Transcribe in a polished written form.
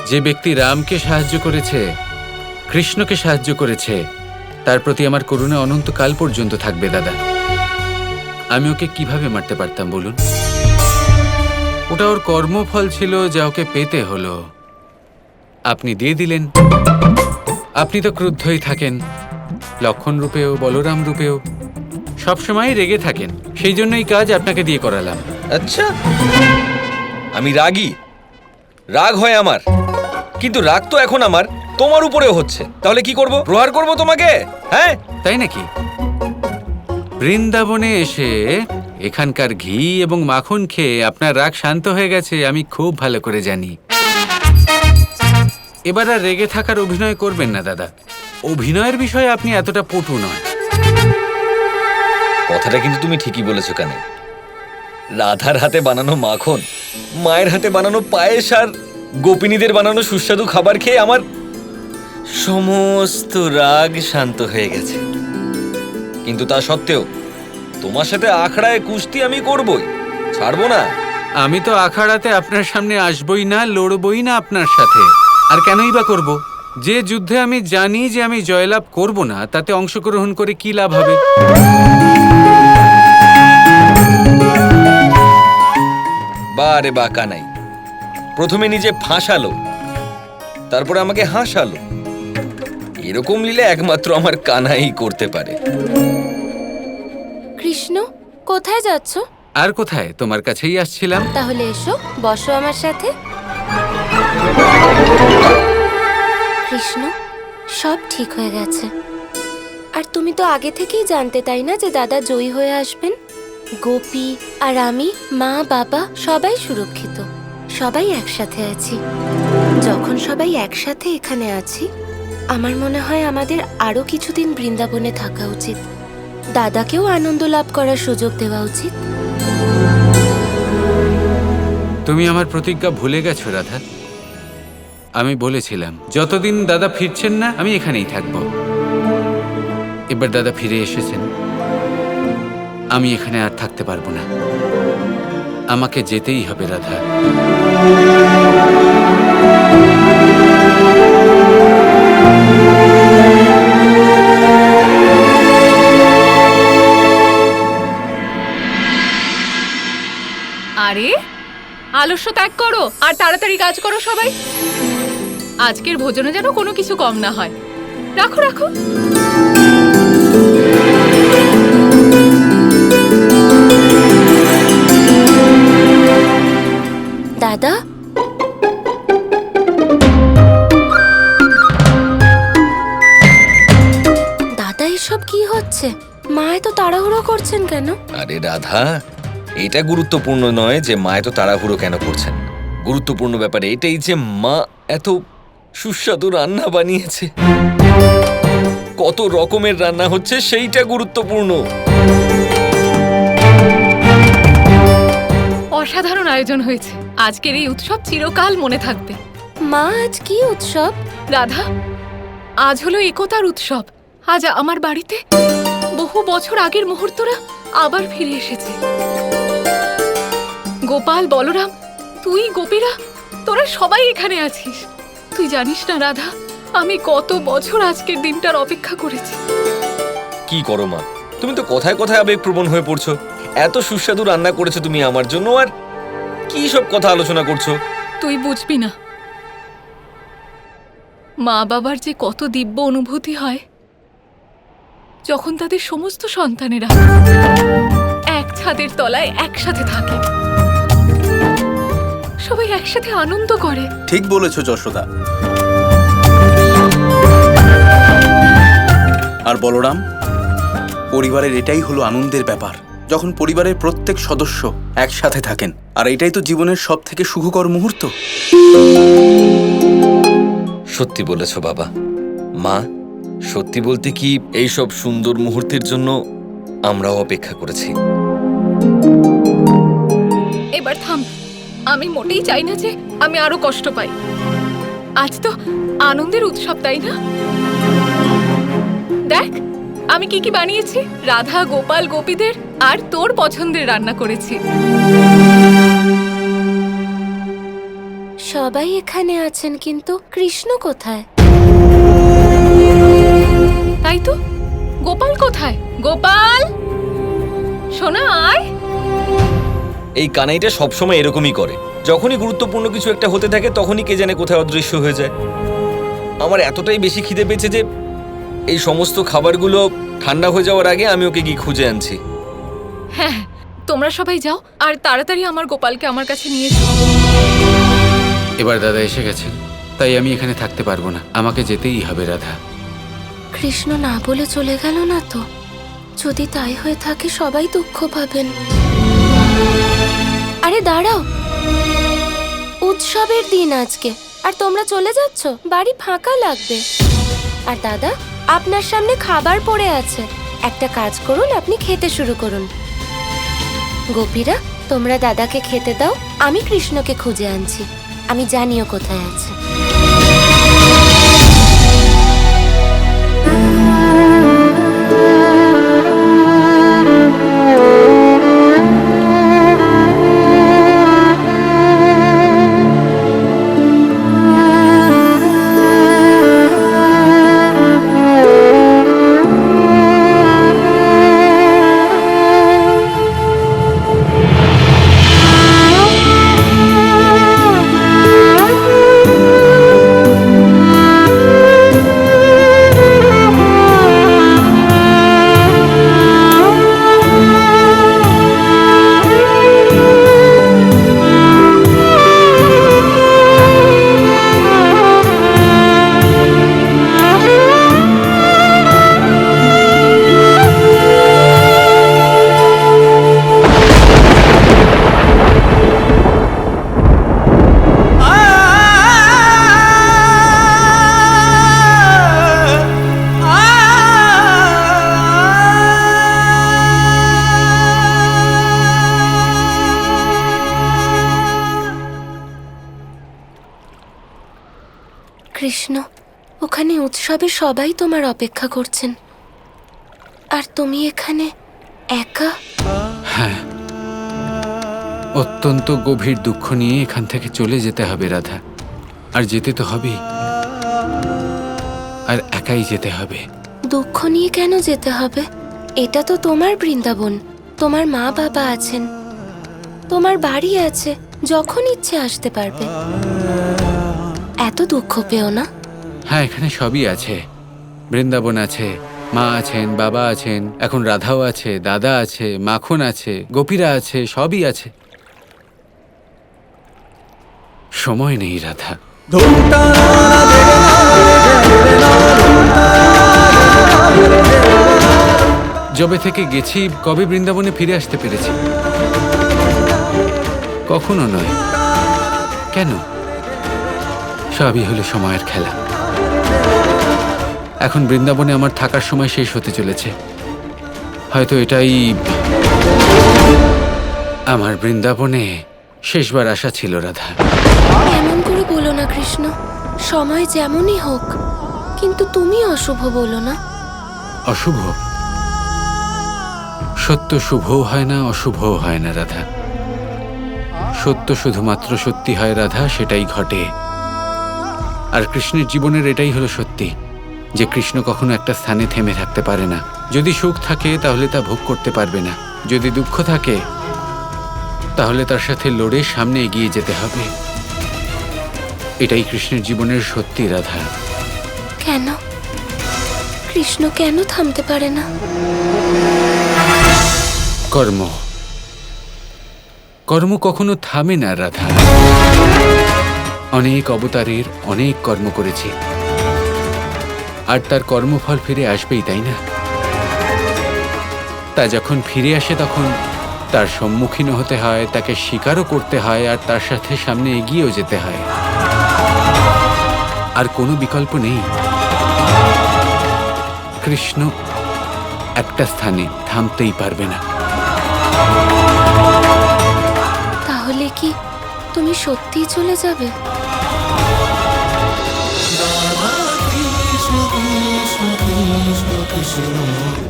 যে ব্যক্তি রামকে সাহায্য করেছে, কৃষ্ণকে সাহায্য করেছে, তার প্রতি আমার করুণা অনন্তকাল পর্যন্ত থাকবে দাদা। আমি ওকে কিভাবে মারতে পারতাম বলুন? ওটা ওর কর্মফল ছিল, যা ওকে পেতে হলো। আপনি দিয়ে দিলেন। আপনি তো ক্রুদ্ধই থাকেন, লক্ষণ রূপেও বলরাম রূপেও সবসময় রেগে থাকেন। সেই জন্যই কাজ আপনাকে দিয়ে করালাম। আচ্ছা, আমি রাগী, রাগ হয় আমার, কিন্তু রাগ তো এখন আমার তোমার উপরেও হচ্ছে। তাহলে কি করব? প্রহার করব তোমাকে? হ্যাঁ, তাই নাকি? বৃন্দাবনে এসে এখানকার ঘি এবং মাখন খেয়ে আপনার রাগ শান্ত হয়ে গেছে, আমি খুব ভালো করে জানি। এবার আর রেগে থাকার অভিনয় করবেন না দাদা। অভিনয়ের বিষয়ে আপনি এতটা পটু নয়। কথাটা কিন্তু তুমি ঠিকই বলেছো। কানে রাধার হাতে বানানো মাখন, মায়ের হাতে বানানো পায়েস আর গোপিনীদের বানানো সুস্বাদু খাবার খেয়ে আমার সমস্ত রাগ শান্ত হয়ে গেছে। কিন্তু তা সত্ত্বেও তোমার সাথে আখড়ায় কুস্তি আমি করবই, ছাড়বো না। আমি তো আখাড়াতে আপনার সামনে আসবই না, লড়বই না আপনার সাথে। আর কেনই বা করব? যে যুদ্ধে আমি জানি যে আমি জয়লাভ করব না, তাতে অংশগ্রহণ করে কি লাভ হবে? বারে বা কানাই, প্রথমে নিজে ফাঁসালো, তারপরে আমাকে হাসালো। এরকম লীলা একমাত্র আমার কানাই করতে পারে। কৃষ্ণ, কোথায় যাচ্ছ? আর কোথায়, তোমার কাছেই আসছিলাম। তাহলে এসো, বসো আমার সাথে। কৃষ্ণ, সব ঠিক হয়ে গেছে। আর তুমি তো আগে থেকেই জানতে, তাই না, যে দাদা জয়ী হয়ে আসবেন? গোপী আর আমি, মা বাবা সবাই সুরক্ষিত, সবাই একসাথে আছি। যখন সবাই একসাথে এখানে আছি, আমার মনে হয় আমাদের আরো কিছুদিন বৃন্দাবনে থাকা উচিত। দাদাকেও আনন্দ লাভ করার সুযোগ দেওয়া উচিত। তুমি আমার প্রতিজ্ঞা ভুলে গেছো রাধা। আমি বলেছিলাম যতদিন দাদা ফিরছেন না আমি এখানেই থাকব। এবার দাদা ফিরে এসেছেন, আমি এখানে আর থাকতে পারবো না। আমাকে যেতেই হবে রাধা। আরে আলস্য ত্যাগ করো আর তাড়াতাড়ি কাজ করো সবাই। আজকের ভোজনে যেন কোনো কিছু কম না হয়। রাখো রাখো। দাদা, দাদা এসব কি হচ্ছে? মা এত তাড়াহুড়ো করছেন কেন? আরে রাধা, এটা গুরুত্বপূর্ণ নয় যে মা এত তাড়াহুড়ো কেন করছেন। গুরুত্বপূর্ণ ব্যাপার এটাই যে মা এত সুস্বাদু রান্না বানিয়েছে। কত রকমের রান্না হচ্ছে সেইটা গুরুত্বপূর্ণ। অসাধারণ আয়োজন হয়েছে। আজকের এই উৎসব চিরকাল মনে থাকবে। মা, আজ কি উৎসব? রাধা, আজ হলো একতার উৎসব। আজ আমার বাড়িতে বহু বছর আগের মুহূর্তরা আবার ফিরে এসেছে। গোপাল, বলরাম, তুই, গোপীরা, তোরা সবাই এখানে আছিস। তুই জানিস না রাধা, আমি কত বছর আজকের দিনটার অপেক্ষা করেছি। কি করো মা, তুমি তো কথায় কথায় আবেগপ্রবণ হয়ে পড়ছো। এত সুস্বাদু রান্না করেছো তুমি আমার জন্য, আর কি সব কথা আলোচনা করছো? তুই বুঝবি না, মা বাবার যে কত দিব্য অনুভূতি হয় যখন তাদের সমস্ত সন্তানেরা এক ছাদের তলায় একসাথে থাকে, সবাই একসাথে আনন্দ করে। ঠিক বলেছো যশোদা। আর বলরাম, পরিবারের এটাই হলো আনন্দের ব্যাপার, যখন পরিবারের প্রত্যেক সদস্য একসাথে থাকেন। আর এটাই তো জীবনের সব থেকে সুখকর মুহূর্ত। সত্যি বলেছো বাবা। মা, সত্যি বলতে কি, এইসব সুন্দর মুহূর্তের জন্য আমরাও অপেক্ষা করেছি। এবার থাম। আমি মোটেই চাই না যে আমি আরো কষ্ট পাই। আজ তো আনন্দের উৎসব, তাই না? দেখ আমি কি কি বানিয়েছি। রাধা, গোপাল, গোপীদের আর তোর পছন্দের রান্না করেছি। সবাই এখানে আছেন, কিন্তু কৃষ্ণ কোথায়? তাই তো, গোপাল কোথায়? গোপাল, সোনা আয়। এই কানাইটা সবসময় এরকমই করে। যখনই গুরুত্বপূর্ণ কিছু একটা হতে থাকে তখনই কে জানে কোথায় অদৃশ্য হয়ে যায়। আমার এতটাই বেশি খিদে পেয়েছে যে এই সমস্ত খাবারগুলো ঠান্ডা হয়ে যাওয়ার আগে আমি ওকে গিয়ে খুঁজে আনছি। হ্যাঁ, তোমরা সবাই যাও আর তাড়াতাড়ি আমার গোপালকে আমার কাছে নিয়ে এসো। এবার দাদা এসে গেছেন, তাই আমি এখানে থাকতে পারবো না, আমাকে যেতেই হবে রাধা। কৃষ্ণ না বলে চলে গেল না তো? যদি তাই হয়ে থাকে সবাই দুঃখ পাবেন। আরে দাঁড়াও, উৎসবের দিন আজকে, আর তোমরা চলে যাচ্ছ? বাড়ি ফাঁকা লাগবে। আর দাদা, আপনার সামনে খাবার পড়ে আছে, একটা কাজ করুন, আপনি খেতে শুরু করুন। গোপীরা, তোমরা দাদাকে খেতে দাও, আমি কৃষ্ণকে খুঁজে আনছি। আমি জানিও কোথায় আছে। কৃষ্ণ, ওখানে উৎসবে সবাই তোমার অপেক্ষা করছেন, আর তুমি এখানে একা? হ্যাঁ, অত্যন্ত গভীর দুঃখ নিয়ে এখান থেকে চলে যেতে হবে রাধা। আর যেতে তো হবেই, আর একাই যেতে হবে। দুঃখ নিয়ে কেন যেতে হবে? এটা তো তোমার বৃন্দাবন, তোমার মা বাবা আছেন, তোমার বাড়ি আছে, যখন ইচ্ছে আসতে পারবে। এত দুঃখ পেও না। হ্যাঁ, এখানে সবই আছে, বৃন্দাবন আছে, মা আছেন, বাবা আছেন, এখন রাধাও আছে, দাদা আছে, মাখন আছে, গোপীরা আছে, সবই আছে। সময় নেই রাধা। যবে থেকে গেছি, কবে বৃন্দাবনে ফিরে আসতে পেরেছি? কখনো নয়। কেন? সবই হলো সময়ের খেলা। এখন বৃন্দাবনে আমার থাকার সময় শেষ হতে চলেছে। হয়তো এটাই আমার বৃন্দাবনে শেষবার আসা ছিল রাধা। এমন করে বলো না কৃষ্ণ, সময় যেমনই হোক, কিন্তু তুমি অশুভ বলো না। অশুভ? সত্য শুভও হয় না, অশুভও হয় না রাধা। সত্য শুধুমাত্র সত্যি হয় রাধা, সেটাই ঘটে। আর কৃষ্ণের জীবনের এটাই হলো সত্যি, যে কৃষ্ণ কখনো একটা স্থানে থেমে থাকতে পারে না। যদি সুখ থাকে তাহলে তা ভোগ করতে পারবে না, যদি দুঃখ থাকে তাহলে তার সাথে লড়ে সামনে এগিয়ে যেতে হবে। এটাই কৃষ্ণের জীবনের সত্যি রাধা। কেন? কৃষ্ণ কেন থামতে পারে না? কর্ম কর্ম কখনো থামে না রাধা। অনেক অবতারের অনেক কর্ম করেছি, আর তার কর্মফল ফিরে আসবেই, তাই না? তা যখন ফিরে আসে তখন তার সম্মুখীন হতে হয়, তাকে স্বীকারও করতে হয়, আর তার সাথে সামনে এগিয়েও যেতে হয়। আর কোনো বিকল্প নেই। কৃষ্ণ একটা স্থানে থামতেই পারবে না। তাহলে কি তুমি সত্যিই চলে যাবে? Krishna Krishna Krishna Krishna